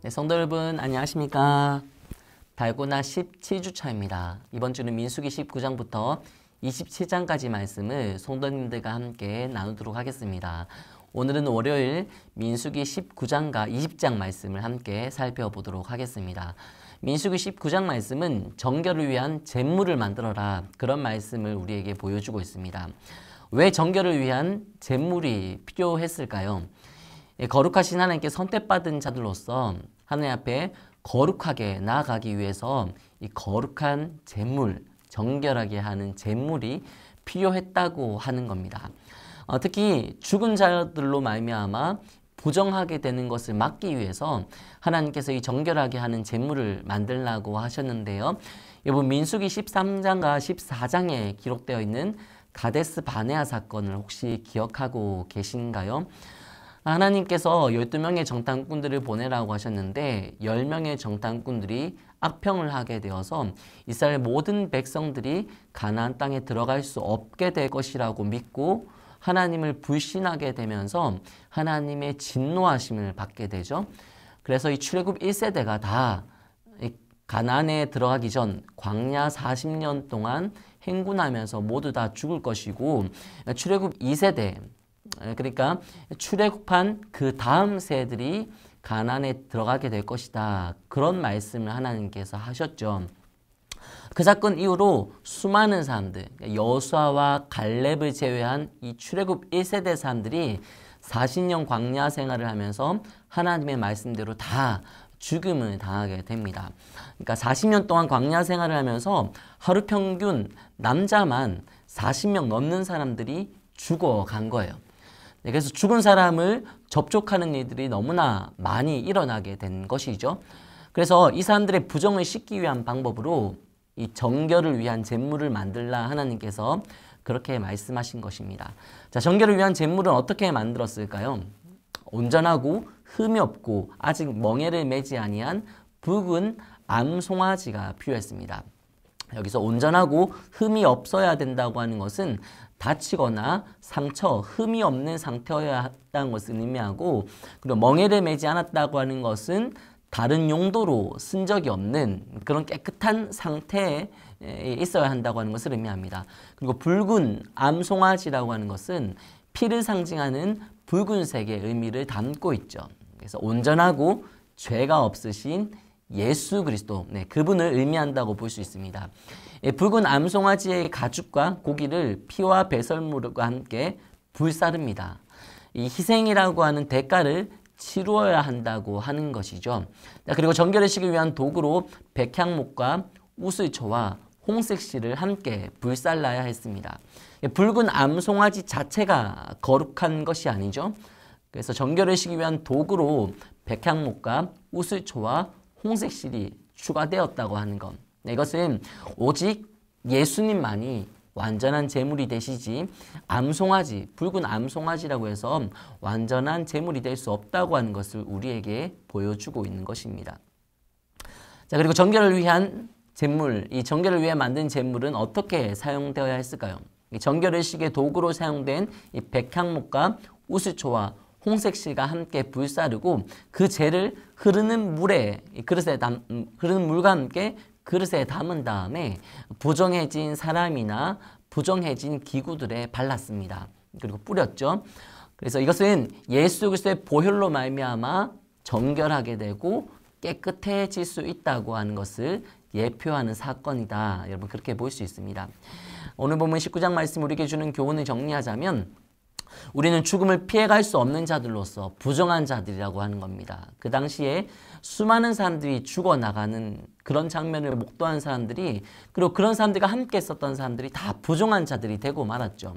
네, 성도 여러분 안녕하십니까? 달고나 17주차입니다. 이번 주는 민수기 19장부터 27장까지 말씀을 성도님들과 함께 나누도록 하겠습니다. 오늘은 월요일 민수기 19장과 20장 말씀을 함께 살펴보도록 하겠습니다. 민수기 19장 말씀은 정결을 위한 제물을 만들어라, 그런 말씀을 우리에게 보여주고 있습니다. 왜 정결을 위한 제물이 필요했을까요? 거룩하신 하나님께 선택받은 자들로서 하나님 앞에 거룩하게 나아가기 위해서 이 거룩한 제물, 정결하게 하는 제물이 필요했다고 하는 겁니다. 특히 죽은 자들로 말미암아 부정하게 되는 것을 막기 위해서 하나님께서 이 정결하게 하는 제물을 만들라고 하셨는데요. 여러분 민수기 13장과 14장에 기록되어 있는 가데스 바네아 사건을 혹시 기억하고 계신가요? 하나님께서 12명의 정탐꾼들을 보내라고 하셨는데 10명의 정탐꾼들이 악평을 하게 되어서 이스라엘 모든 백성들이 가나안 땅에 들어갈 수 없게 될 것이라고 믿고 하나님을 불신하게 되면서 하나님의 진노하심을 받게 되죠. 그래서 이 출애굽 1세대가 다 가나안에 들어가기 전 광야 40년 동안 행군하면서 모두 다 죽을 것이고, 출애굽 2세대, 그러니까 출애굽한 그 다음 세들이 가나안에 들어가게 될 것이다, 그런 말씀을 하나님께서 하셨죠. 그 사건 이후로 수많은 사람들, 여호수아와 갈렙을 제외한 이 출애굽 1세대 사람들이 40년 광야 생활을 하면서 하나님의 말씀대로 다 죽음을 당하게 됩니다. 그러니까 40년 동안 광야 생활을 하면서 하루 평균 남자만 40명 넘는 사람들이 죽어간 거예요. 그래서 죽은 사람을 접촉하는 일들이 너무나 많이 일어나게 된 것이죠. 그래서 이 사람들의 부정을 씻기 위한 방법으로 이 정결을 위한 제물을 만들라 하나님께서 그렇게 말씀하신 것입니다. 자, 정결을 위한 제물은 어떻게 만들었을까요? 온전하고 흠이 없고 아직 멍에를 매지 아니한 붉은 암송아지가 필요했습니다. 여기서 온전하고 흠이 없어야 된다고 하는 것은 다치거나 상처, 흠이 없는 상태여야 한다는 것을 의미하고, 그리고 멍에를 매지 않았다고 하는 것은 다른 용도로 쓴 적이 없는 그런 깨끗한 상태에 있어야 한다고 하는 것을 의미합니다. 그리고 붉은 암송아지라고 하는 것은 피를 상징하는 붉은색의 의미를 담고 있죠. 그래서 온전하고 죄가 없으신 예수 그리스도, 그분을 의미한다고 볼 수 있습니다. 붉은 암송아지의 가죽과 고기를 피와 배설물과 함께 불사릅니다. 이 희생이라고 하는 대가를 치루어야 한다고 하는 것이죠. 그리고 정결을 시기 위한 도구로 백향목과 우슬초와 홍색실을 함께 불살라야 했습니다. 붉은 암송아지 자체가 거룩한 것이 아니죠. 그래서 정결을 시기 위한 도구로 백향목과 우슬초와 홍색실이 추가되었다고 하는 것. 이것은 오직 예수님만이 완전한 제물이 되시지 암송아지, 붉은 암송아지라고 해서 완전한 제물이 될 수 없다고 하는 것을 우리에게 보여주고 있는 것입니다. 자, 그리고 정결을 위한 제물, 이 정결을 위해 만든 제물은 어떻게 사용되어야 했을까요? 이 정결의식의 도구로 사용된 이 백향목과 우슬초와 홍색실과 함께 불사르고 그 재를 흐르는 물에 흐르는 물과 함께 그릇에 담은 다음에 부정해진 사람이나 부정해진 기구들에 발랐습니다. 그리고 뿌렸죠. 그래서 이것은 예수 그리스도의 보혈로 말미암아 정결하게 되고 깨끗해질 수 있다고 하는 것을 예표하는 사건이다. 여러분 그렇게 볼 수 있습니다. 오늘 본문 19장 말씀 우리에게 주는 교훈을 정리하자면, 우리는 죽음을 피해갈 수 없는 자들로서 부정한 자들이라고 하는 겁니다. 그 당시에 수많은 사람들이 죽어나가는 그런 장면을 목도한 사람들이, 그리고 그런 사람들과 함께 있었던 사람들이 다 부정한 자들이 되고 말았죠.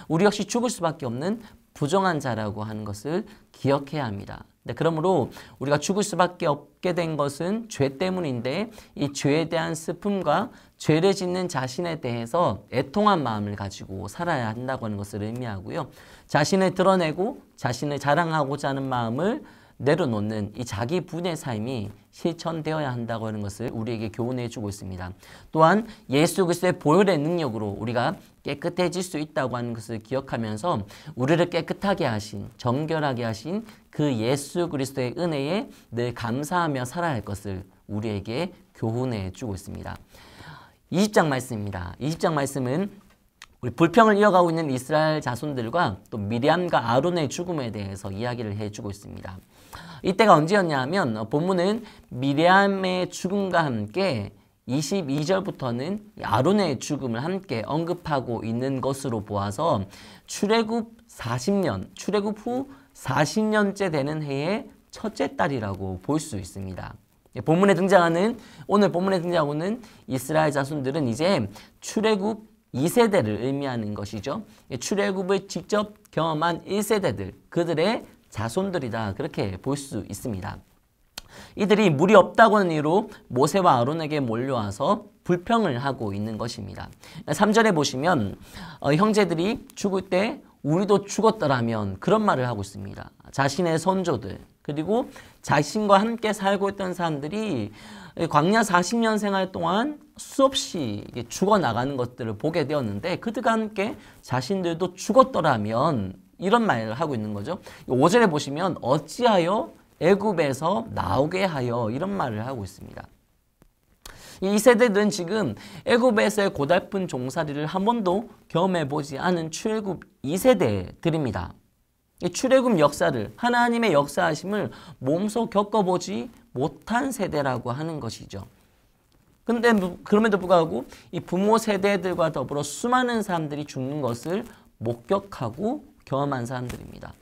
우리 역시 죽을 수밖에 없는 부정한 자라고 하는 것을 기억해야 합니다. 그러므로 우리가 죽을 수밖에 없게 된 것은 죄 때문인데, 이 죄에 대한 슬픔과 죄를 짓는 자신에 대해서 애통한 마음을 가지고 살아야 한다고 하는 것을 의미하고요. 자신을 드러내고 자신을 자랑하고자 하는 마음을 내려놓는 이 자기 분의 삶이 실천되어야 한다고 하는 것을 우리에게 교훈해 주고 있습니다. 또한 예수 그리스도의 보혈의 능력으로 우리가 깨끗해질 수 있다고 하는 것을 기억하면서 우리를 깨끗하게 하신, 정결하게 하신 그 예수 그리스도의 은혜에 늘 감사하며 살아야 할 것을 우리에게 교훈해 주고 있습니다. 20장 말씀입니다. 20장 말씀은 우리 불평을 이어가고 있는 이스라엘 자손들과 또 미리암과 아론의 죽음에 대해서 이야기를 해주고 있습니다. 이때가 언제였냐 하면 본문은 미리암의 죽음과 함께 22절부터는 아론의 죽음을 함께 언급하고 있는 것으로 보아서 출애굽 후 40년째 되는 해의 첫째 달이라고 볼 수 있습니다. 오늘 본문에 등장하는 이스라엘 자손들은 이제 출애굽 2세대를 의미하는 것이죠. 출애굽을 직접 경험한 1세대들, 그들의 자손들이다, 그렇게 볼 수 있습니다. 이들이 물이 없다고 하는 이유로 모세와 아론에게 몰려와서 불평을 하고 있는 것입니다. 3절에 보시면 형제들이 죽을 때 우리도 죽었더라면 그런 말을 하고 있습니다. 자신의 선조들, 그리고 자신과 함께 살고 있던 사람들이 광야 40년 생활 동안 수없이 죽어나가는 것들을 보게 되었는데 그들과 함께 자신들도 죽었더라면 이런 말을 하고 있는 거죠. 5절에 보시면 어찌하여 애굽에서 나오게 하여 이런 말을 하고 있습니다. 이 세대들은 지금 애굽에서의 고달픈 종살이를 한 번도 경험해보지 않은 출애굽 2세대들입니다. 이 출애굽 역사를, 하나님의 역사하심을 몸소 겪어보지 못한 세대라고 하는 것이죠. 근데 그럼에도 불구하고 이 부모 세대들과 더불어 수많은 사람들이 죽는 것을 목격하고 경험한 사람들입니다.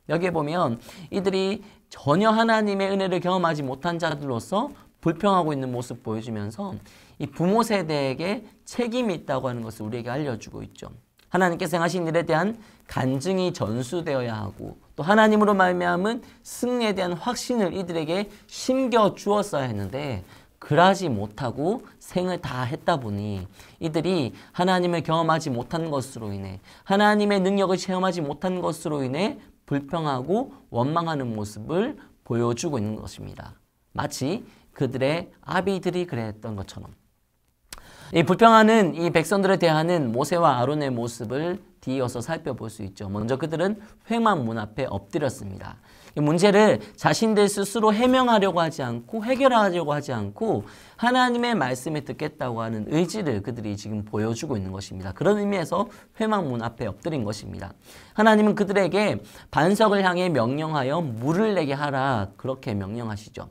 여기에 보면 이들이 전혀 하나님의 은혜를 경험하지 못한 자들로서 불평하고 있는 모습 보여주면서 이 부모 세대에게 책임이 있다고 하는 것을 우리에게 알려주고 있죠. 하나님께서 행하신 일에 대한 간증이 전수되어야 하고 또 하나님으로 말미암은 승리에 대한 확신을 이들에게 심겨 주었어야 했는데 그러지 못하고 생을 다 했다 보니 이들이 하나님을 경험하지 못한 것으로 인해 하나님의 능력을 체험하지 못한 것으로 인해 불평하고 원망하는 모습을 보여주고 있는 것입니다. 마치 그들의 아비들이 그랬던 것처럼. 이 불평하는 이 백성들에 대하는 모세와 아론의 모습을 뒤이어서 살펴볼 수 있죠. 먼저 그들은 회막 문 앞에 엎드렸습니다. 이 문제를 자신들 스스로 해명하려고 하지 않고 해결하려고 하지 않고 하나님의 말씀을 듣겠다고 하는 의지를 그들이 지금 보여주고 있는 것입니다. 그런 의미에서 회막 문 앞에 엎드린 것입니다. 하나님은 그들에게 반석을 향해 명령하여 물을 내게 하라, 그렇게 명령하시죠.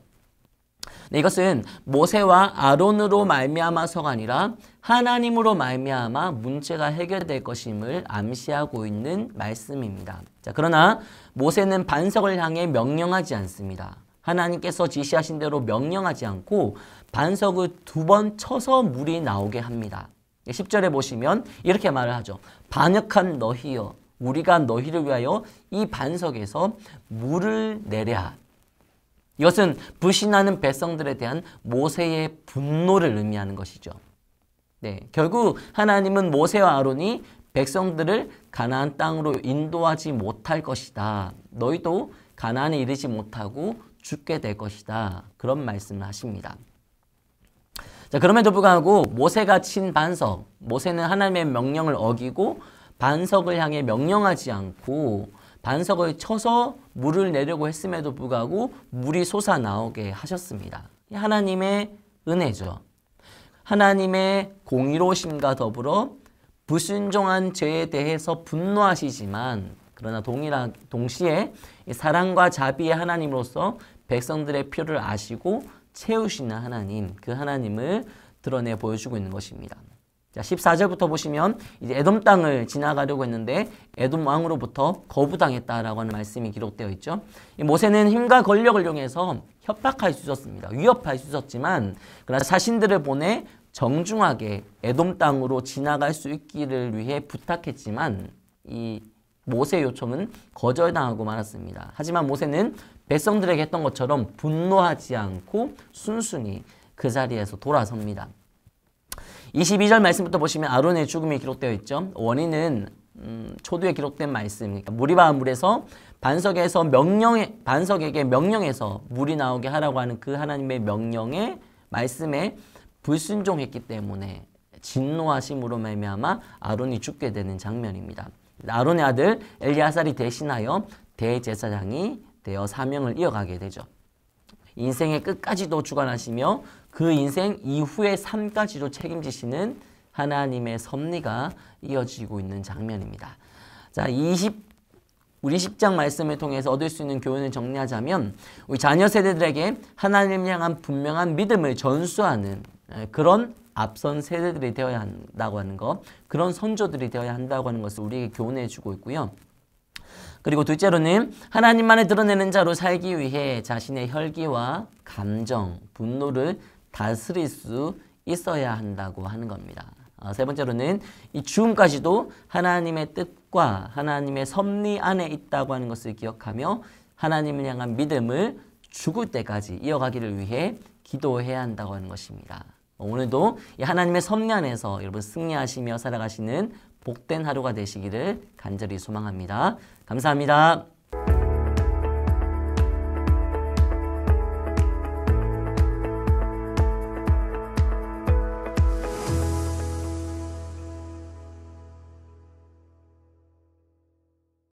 네, 이것은 모세와 아론으로 말미암아서가 아니라 하나님으로 말미암아 문제가 해결될 것임을 암시하고 있는 말씀입니다. 자, 그러나 모세는 반석을 향해 명령하지 않습니다. 하나님께서 지시하신 대로 명령하지 않고 반석을 2번 쳐서 물이 나오게 합니다. 10절에 보시면 이렇게 말을 하죠. 반역한 너희여, 우리가 너희를 위하여 이 반석에서 물을 내랴. 이것은 불신하는 백성들에 대한 모세의 분노를 의미하는 것이죠. 네, 결국 하나님은 모세와 아론이 백성들을 가나안 땅으로 인도하지 못할 것이다. 너희도 가나안에 이르지 못하고 죽게 될 것이다. 그런 말씀을 하십니다. 자, 그럼에도 불구하고 모세가 친 반석, 모세는 하나님의 명령을 어기고 반석을 향해 명령하지 않고 반석을 쳐서 물을 내려고 했음에도 불구하고 물이 솟아나오게 하셨습니다. 하나님의 은혜죠. 하나님의 공의로우심과 더불어 불순종한 죄에 대해서 분노하시지만 그러나 동시에 사랑과 자비의 하나님으로서 백성들의 필요를 아시고 채우시는 하나님, 그 하나님을 드러내 보여주고 있는 것입니다. 자, 14절부터 보시면 이제 에돔 땅을 지나가려고 했는데 에돔 왕으로부터 거부당했다라고 하는 말씀이 기록되어 있죠. 모세는 힘과 권력을 이용해서 협박할 수 있었습니다. 위협할 수 있었지만 그러나 자신들을 보내 정중하게 에돔 땅으로 지나갈 수 있기를 위해 부탁했지만 이 모세의 요청은 거절당하고 말았습니다. 하지만 모세는 백성들에게 했던 것처럼 분노하지 않고 순순히 그 자리에서 돌아섭니다. 22절 말씀부터 보시면 아론의 죽음이 기록되어 있죠. 원인은 초두에 기록된 말씀, 그러니까 무리바 물에서 반석에게 명령해서 물이 나오게 하라고 하는 그 하나님의 명령에 말씀에 불순종했기 때문에 진노하심으로 말미암아 아론이 죽게 되는 장면입니다. 아론의 아들 엘리아살이 대신하여 대제사장이 되어 사명을 이어가게 되죠. 인생의 끝까지도 주관하시며 그 인생 이후의 삶까지도 책임지시는 하나님의 섭리가 이어지고 있는 장면입니다. 자, 우리 10장 말씀을 통해서 얻을 수 있는 교훈을 정리하자면 우리 자녀 세대들에게 하나님을 향한 분명한 믿음을 전수하는 그런 앞선 세대들이 되어야 한다고 하는 것, 그런 선조들이 되어야 한다고 하는 것을 우리에게 교훈해 주고 있고요. 그리고 둘째로는 하나님만을 드러내는 자로 살기 위해 자신의 혈기와 감정, 분노를 다스릴 수 있어야 한다고 하는 겁니다. 세 번째로는 이 죽음까지도 하나님의 뜻과 하나님의 섭리 안에 있다고 하는 것을 기억하며 하나님을 향한 믿음을 죽을 때까지 이어가기를 위해 기도해야 한다고 하는 것입니다. 오늘도 이 하나님의 섭리 안에서 여러분 승리하시며 살아가시는 복된 하루가 되시기를 간절히 소망합니다. 감사합니다.